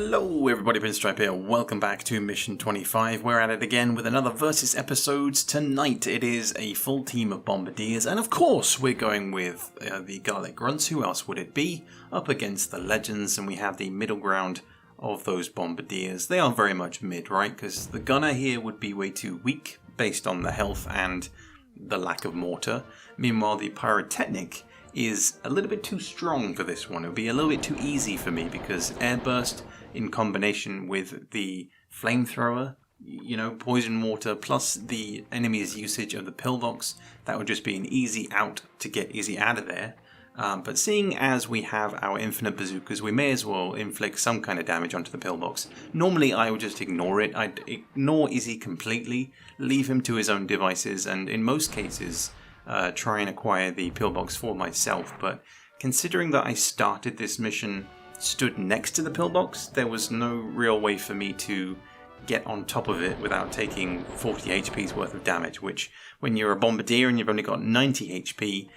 Hello everybody, Pinstripe here. Welcome back to Mission 25. We're at it again with another Versus episodes. Tonight it is a full team of Bombardiers, and of course we're going with the Garlic Grunts. Who else would it be? Up against the Legends, and we have the middle ground of those Bombardiers. They are very much mid, right? Because the Gunner here would be way too weak based on the health and the lack of Mortar. Meanwhile, the Pyrotechnic is a little bit too strong for this one. It would be a little bit too easy for me because Airburst in combination with the flamethrower, poison water, plus the enemy's usage of the pillbox, that would just be an easy out to get easy out of there. But seeing as we have our infinite bazookas, we may as well inflict some kind of damage onto the pillbox. Normally I would just ignore it. I'd ignore Izzy completely, leave him to his own devices, and in most cases try and acquire the pillbox for myself. But considering that I started this mission stood next to the pillbox, there was no real way for me to get on top of it without taking 40 HP's worth of damage, which when you're a Bombardier and you've only got 90 HP,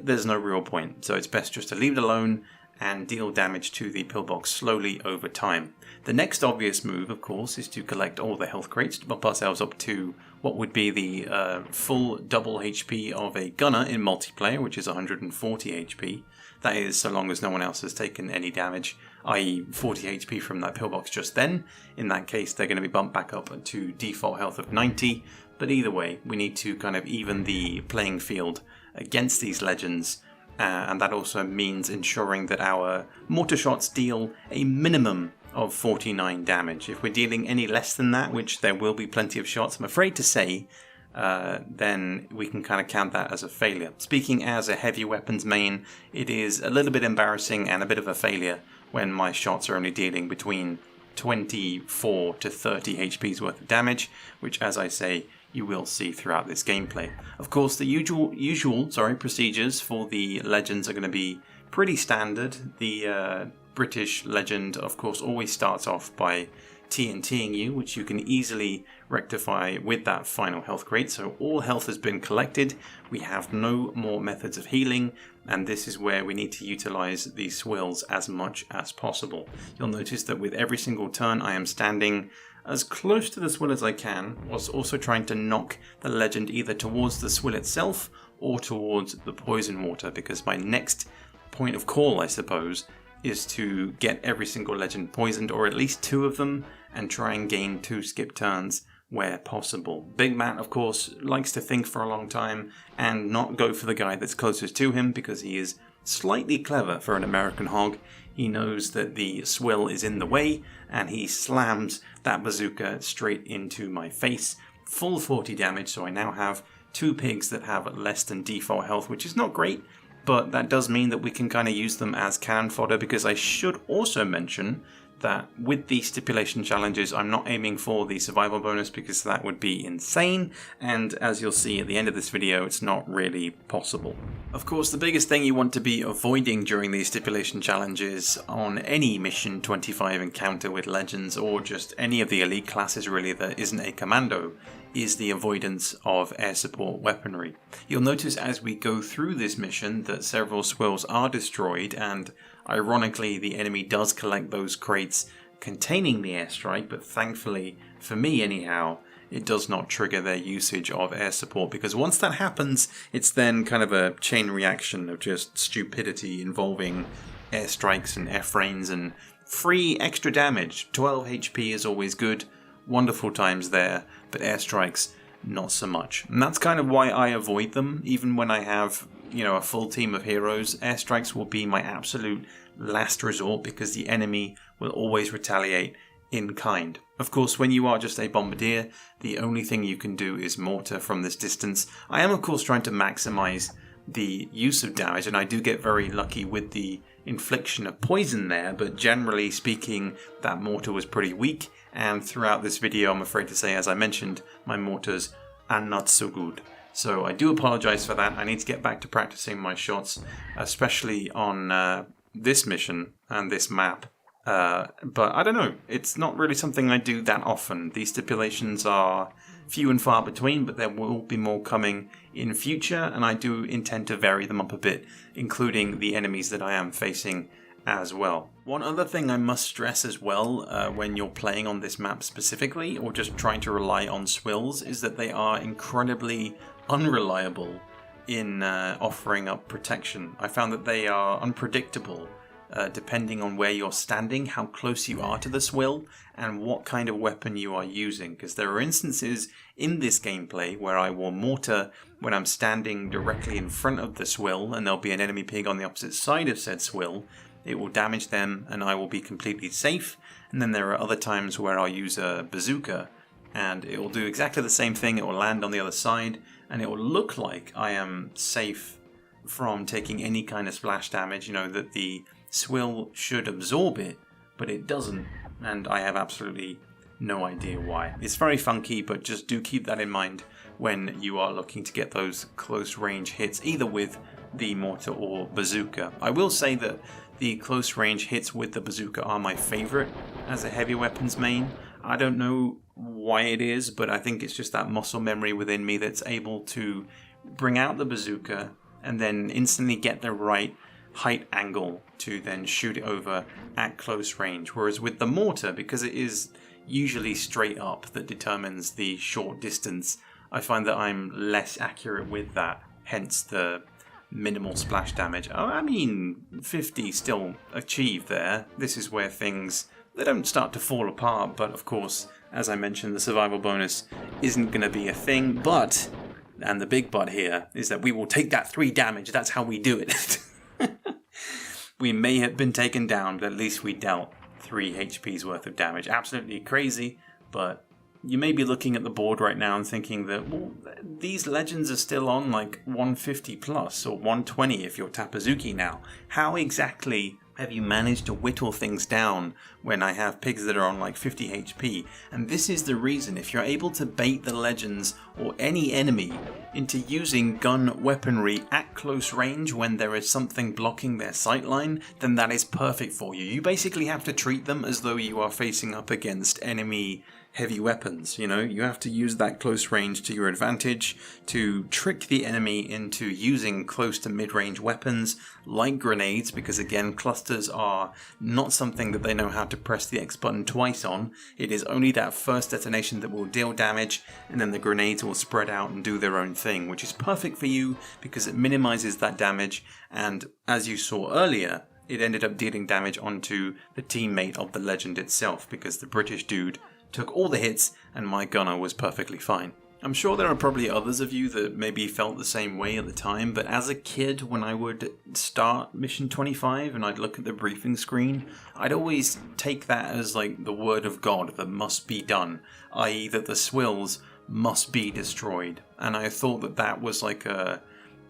there's no real point. So it's best just to leave it alone and deal damage to the pillbox slowly over time. The next obvious move, of course, is to collect all the health crates to bump ourselves up to what would be the full double HP of a Gunner in multiplayer, which is 140 HP. That is, so long as no one else has taken any damage, i.e. 40 HP from that pillbox just then. In that case, they're going to be bumped back up to default health of 90. But either way, we need to kind of even the playing field against these Legends. And that also means ensuring that our mortar shots deal a minimum of 49 damage. If we're dealing any less than that, which there will be plenty of shots, I'm afraid to say, then we can kind of count that as a failure. Speaking as a heavy weapons main, it is a little bit embarrassing and a bit of a failure when my shots are only dealing between 24 to 30 HP's worth of damage, which, as I say, you will see throughout this gameplay. Of course, the usual procedures for the Legends are going to be pretty standard. The British Legend, of course, always starts off by TNTing you, which you can easily rectify with that final health crate. So all health has been collected. We have no more methods of healing, and this is where we need to utilize these swills as much as possible. You'll notice that with every single turn I am standing as close to the swill as I can, whilst also trying to knock the Legend either towards the swill itself or towards the poison water, because my next point of call, I suppose, is to get every single Legend poisoned, or at least two of them, and try and gain 2 skip turns where possible. Big Matt, of course, likes to think for a long time and not go for the guy that's closest to him, because he is slightly clever for an American hog. He knows that the swill is in the way, and he slams that bazooka straight into my face. Full 40 damage, so I now have 2 pigs that have less than default health, which is not great, but that does mean that we can kind of use them as cannon fodder, because I should also mention that with the stipulation challenges, I'm not aiming for the survival bonus because that would be insane, and as you'll see at the end of this video, it's not really possible. Of course, the biggest thing you want to be avoiding during these stipulation challenges on any Mission 25 encounter with Legends, or just any of the elite classes really that isn't a commando, is the avoidance of air support weaponry. You'll notice as we go through this mission that several swills are destroyed, and ironically the enemy does collect those crates containing the airstrike, but thankfully, for me anyhow, it does not trigger their usage of air support, because once that happens, it's then kind of a chain reaction of just stupidity involving airstrikes and airframes and free extra damage. 12 HP is always good. Wonderful times there, but airstrikes, not so much. And that's kind of why I avoid them, even when I have, a full team of heroes. Airstrikes will be my absolute last resort, because the enemy will always retaliate in kind. Of course, when you are just a Bombardier, the only thing you can do is mortar from this distance. I am, of course, trying to maximize the use of damage, and I do get very lucky with the infliction of poison there, but generally speaking, that mortar was pretty weak, and throughout this video, I'm afraid to say, as I mentioned, my mortars are not so good. So I do apologize for that. I need to get back to practicing my shots, especially on this mission and this map. But I don't know, it's not really something I do that often. These stipulations are few and far between, but there will be more coming in future, and I do intend to vary them up a bit, including the enemies that I am facing as well. One other thing I must stress as well when you're playing on this map specifically, or just trying to rely on swills, is that they are incredibly unreliable in offering up protection. I found that they are unpredictable depending on where you're standing, how close you are to the swill, and what kind of weapon you are using. Because there are instances in this gameplay where I will mortar when I'm standing directly in front of the swill, and there'll be an enemy pig on the opposite side of said swill. It will damage them, and I will be completely safe. And then there are other times where I'll use a bazooka, and it will do exactly the same thing. It will land on the other side, and it will look like I am safe from taking any kind of splash damage, you know, that the swill should absorb it, but it doesn't, and I have absolutely no idea why. It's very funky, but just do keep that in mind when you are looking to get those close range hits, either with the mortar or bazooka. I will say that the close range hits with the bazooka are my favorite as a heavy weapons main. I don't know why it is, but I think it's just that muscle memory within me that's able to bring out the bazooka and then instantly get the right height angle to then shoot it over at close range. Whereas with the mortar, because it is usually straight up that determines the short distance, I find that I'm less accurate with that, hence the minimal splash damage. I mean, 50 still achieved there. This is where things, they don't start to fall apart, but of course, as I mentioned, the survival bonus isn't going to be a thing, but, and the big but here, is that we will take that 3 damage. That's how we do it. We may have been taken down, but at least we dealt 3 HP's worth of damage. Absolutely crazy, but you may be looking at the board right now and thinking that, well, these legends are still on like 150 plus or 120 if you're Tapazuki now. How exactly have you managed to whittle things down when I have pigs that are on like 50 HP? And this is the reason. If you're able to bait the legends or any enemy into using gun weaponry at close range when there is something blocking their sightline, then that is perfect for you. You basically have to treat them as though you are facing up against enemy heavy weapons. You know, you have to use that close range to your advantage to trick the enemy into using close to mid-range weapons like grenades, because again, clusters are not something that they know how to press the X button twice on. It is only that first detonation that will deal damage, and then the grenades will spread out and do their own thing, which is perfect for you because it minimizes that damage. And as you saw earlier, it ended up dealing damage onto the teammate of the legend itself, because the British dude took all the hits and my gunner was perfectly fine. I'm sure there are probably others of you that maybe felt the same way at the time, but as a kid, when I would start Mission 25 and I'd look at the briefing screen, I'd always take that as like the word of God that must be done, i.e. that the swills must be destroyed. And I thought that that was like a,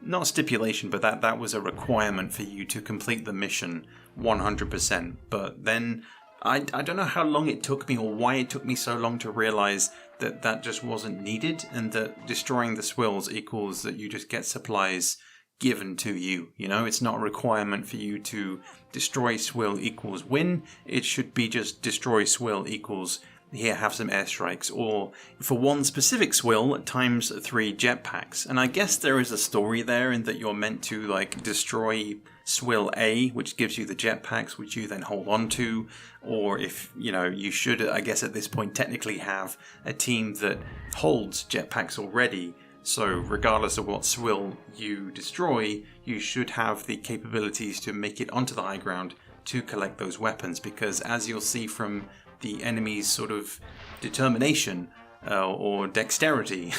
not a stipulation, but that was a requirement for you to complete the mission 100%. But then I don't know how long it took me or why it took me so long to realize that that just wasn't needed, and that destroying the swills equals that you just get supplies given to you. You know, it's not a requirement for you to destroy swill equals win. It should be just destroy swill equals here, have some airstrikes, or for one specific swill, times 3 jetpacks. And I guess there is a story there in that you're meant to like destroy swill A, which gives you the jetpacks, which you then hold on to, or if, you know, you should, I guess at this point, technically have a team that holds jetpacks already. So regardless of what swill you destroy, you should have the capabilities to make it onto the high ground to collect those weapons, because as you'll see from the enemy's sort of determination or dexterity,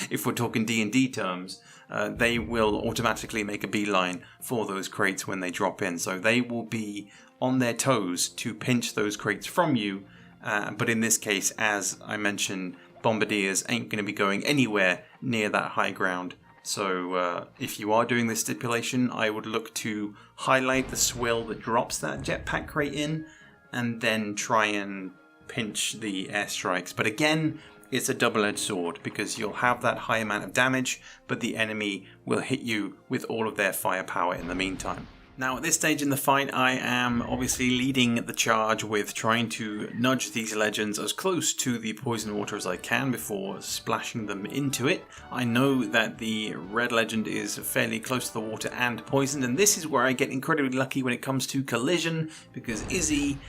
if we're talking D&D terms, they will automatically make a beeline for those crates when they drop in. So they will be on their toes to pinch those crates from you. But in this case, as I mentioned, Bombardiers ain't going to be going anywhere near that high ground. So if you are doing this stipulation, I would look to highlight the swill that drops that jetpack crate in, and then try and pinch the airstrikes. But again, it's a double-edged sword, because you'll have that high amount of damage, but the enemy will hit you with all of their firepower in the meantime. Now at this stage in the fight, I am obviously leading the charge with trying to nudge these legends as close to the poison water as I can before splashing them into it. I know that the red legend is fairly close to the water and poisoned, and this is where I get incredibly lucky when it comes to collision, because Izzy...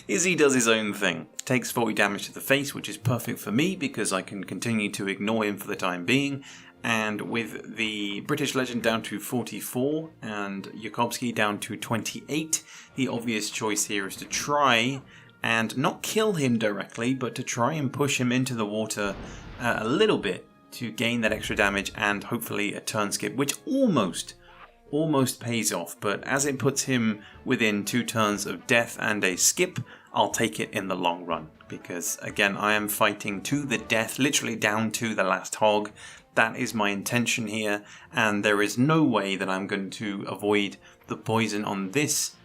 Izzy does his own thing. Takes 40 damage to the face, which is perfect for me because I can continue to ignore him for the time being. And with the British legend down to 44 and Jakobski down to 28, the obvious choice here is to try and not kill him directly, but to try and push him into the water a little bit to gain that extra damage and hopefully a turn skip, which almost pays off. But as it puts him within 2 turns of death and a skip, I'll take it in the long run. Because again, I am fighting to the death, literally down to the last hog. That is my intention here, and there is no way that I'm going to avoid the poison on this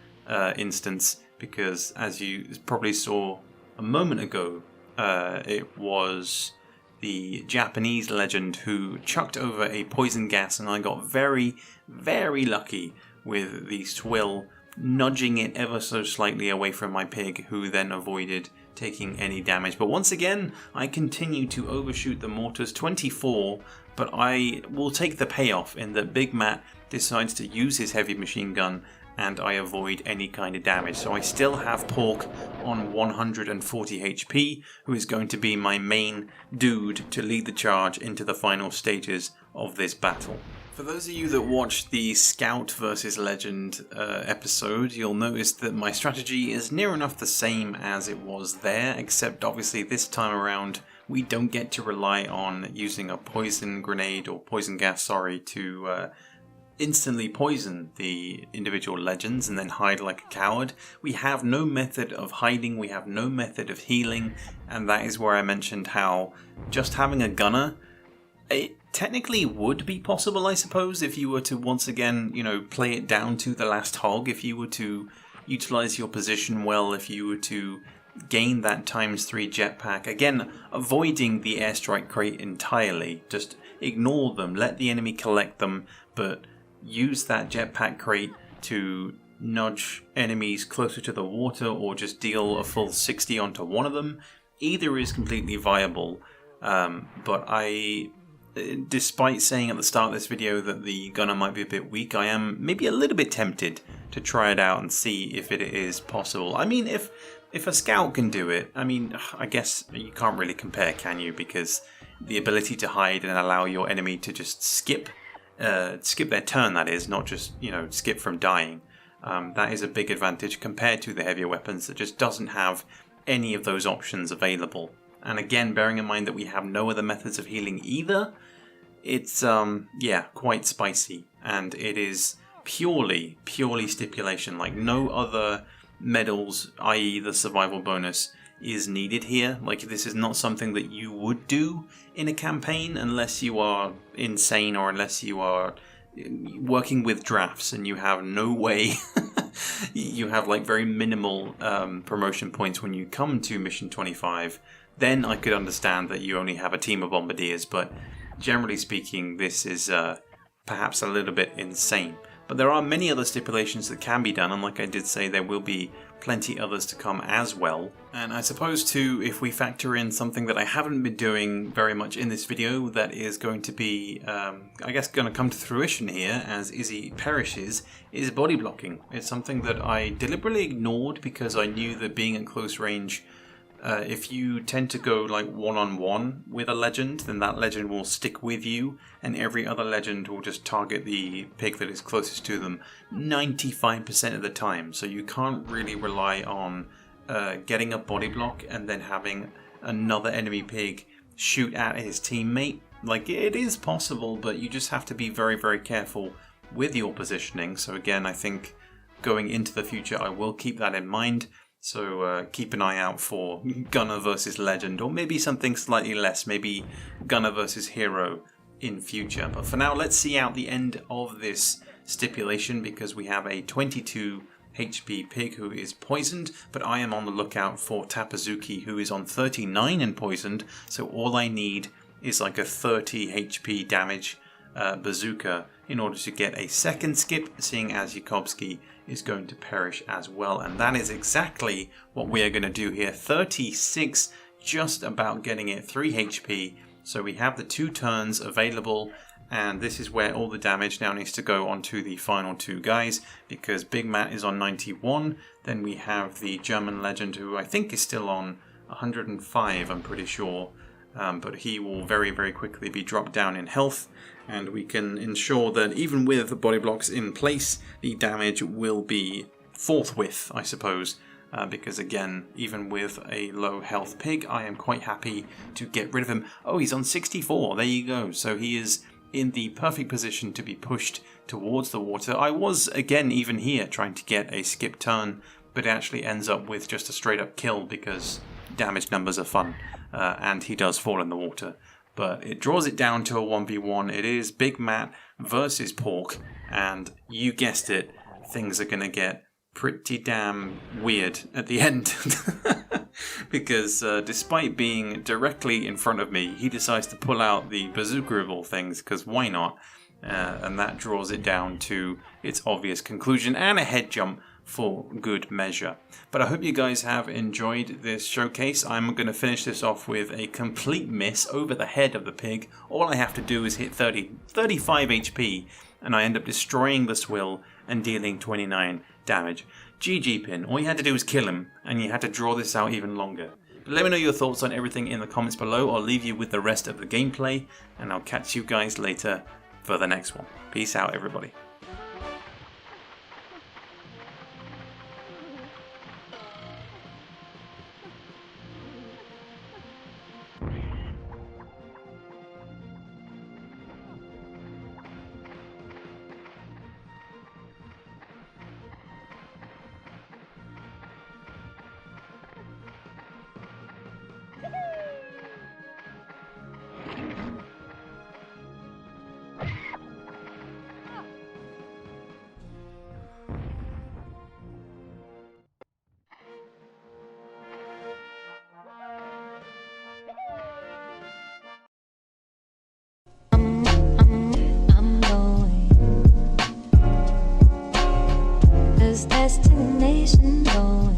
instance, because as you probably saw a moment ago, it was the Japanese legend who chucked over a poison gas, and I got very, very lucky with the swill nudging it ever so slightly away from my pig, who then avoided taking any damage. But once again, I continue to overshoot the mortars. 24, but I will take the payoff in that Big Matt decides to use his heavy machine gun and I avoid any kind of damage. So I still have Pork on 140 HP, who is going to be my main dude to lead the charge into the final stages of this battle. For those of you that watched the Scout vs Legend episode, you'll notice that my strategy is near enough the same as it was there, except obviously this time around we don't get to rely on using a poison grenade or poison gas, to instantly poison the individual legends and then hide like a coward. We have no method of hiding, we have no method of healing, and that is where I mentioned how just having a gunner, it technically would be possible, I suppose, if you were to once again, play it down to the last hog, if you were to utilize your position well, if you were to gain that ×3 jetpack. Again, avoiding the airstrike crate entirely, just ignore them, let the enemy collect them, but use that jetpack crate to nudge enemies closer to the water or just deal a full 60 onto one of them. Either is completely viable, but despite saying at the start of this video that the gunner might be a bit weak, I am maybe a little bit tempted to try it out and see if it is possible. I mean, if a scout can do it, I guess you can't really compare, can you? Because the ability to hide and allow your enemy to just skip their turn, that is, not just, skip from dying. That is a big advantage compared to the heavier weapons that just doesn't have any of those options available. And again, bearing in mind that we have no other methods of healing either, it's, quite spicy. And it is purely stipulation. Like, no other medals, i.e. the survival bonus, is needed here. Like, this is not something that you would do in a campaign unless you are insane or unless you are working with drafts and you have no way you have like very minimal promotion points when you come to mission 25. Then I could understand that you only have a team of bombardiers, but generally speaking, this is perhaps a little bit insane. But there are many other stipulations that can be done, and like I did say, there will be plenty others to come as well. And I suppose too, if we factor in something that I haven't been doing very much in this video, that is going to be, I guess, going to come to fruition here as Izzy perishes, is body blocking. It's something that I deliberately ignored because I knew that being at close range, if you tend to go like one-on-one with a legend, then that legend will stick with you, and every other legend will just target the pig that is closest to them 95% of the time. So you can't really rely on getting a body block and then having another enemy pig shoot at his teammate. Like, it is possible, but you just have to be very, very careful with your positioning. So again, I think going into the future, I will keep that in mind. So keep an eye out for Gunner versus Legend, or maybe something slightly less, maybe Gunner versus Hero in future. But for now, let's see out the end of this stipulation, because we have a 22 HP pig who is poisoned, but I am on the lookout for Tapazuki, who is on 39 and poisoned, so all I need is like a 30 HP damage bazooka in order to get a second skip, seeing as Yukowski is going to perish as well. And that is exactly what we are going to do here. 36, just about getting it 3 HP. So we have the 2 turns available, and this is where all the damage now needs to go onto the final 2 guys, because Big Matt is on 91. Then we have the German legend, who I think is still on 105, I'm pretty sure. But he will very, very quickly be dropped down in health, and we can ensure that even with the body blocks in place, the damage will be forthwith, I suppose. Because again, even with a low health pig, I am quite happy to get rid of him. Oh, he's on 64, there you go. So he is in the perfect position to be pushed towards the water. I was, again, even here, trying to get a skip turn, but it actually ends up with just a straight up kill because damage numbers are fun. And he does fall in the water. But it draws it down to a 1v1. It is Big Matt versus Pork. And you guessed it, things are going to get pretty damn weird at the end. Because despite being directly in front of me, he decides to pull out the bazooka of all things, because why not? And that draws it down to its obvious conclusion and a head jump for good measure. But I hope you guys have enjoyed this showcase. I'm going to finish this off with a complete miss over the head of the pig. All I have to do is hit 35 HP, and I end up destroying the swill and dealing 29 damage. GG Pin, all you had to do was kill him, and you had to draw this out even longer. But let me know your thoughts on everything in the comments below. I'll leave you with the rest of the gameplay, and I'll catch you guys later for the next one. Peace out, everybody. Destination going.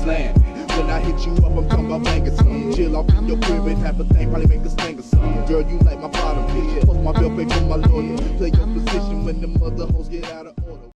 Slam. When I hit you up, I'm talking about banging some. Chill off in your crib and have a thing, probably make a sting or something. Girl, you like my bottom bitch. Post my bill, pay for my lawyer. Play your position when the mother hoes get out of order.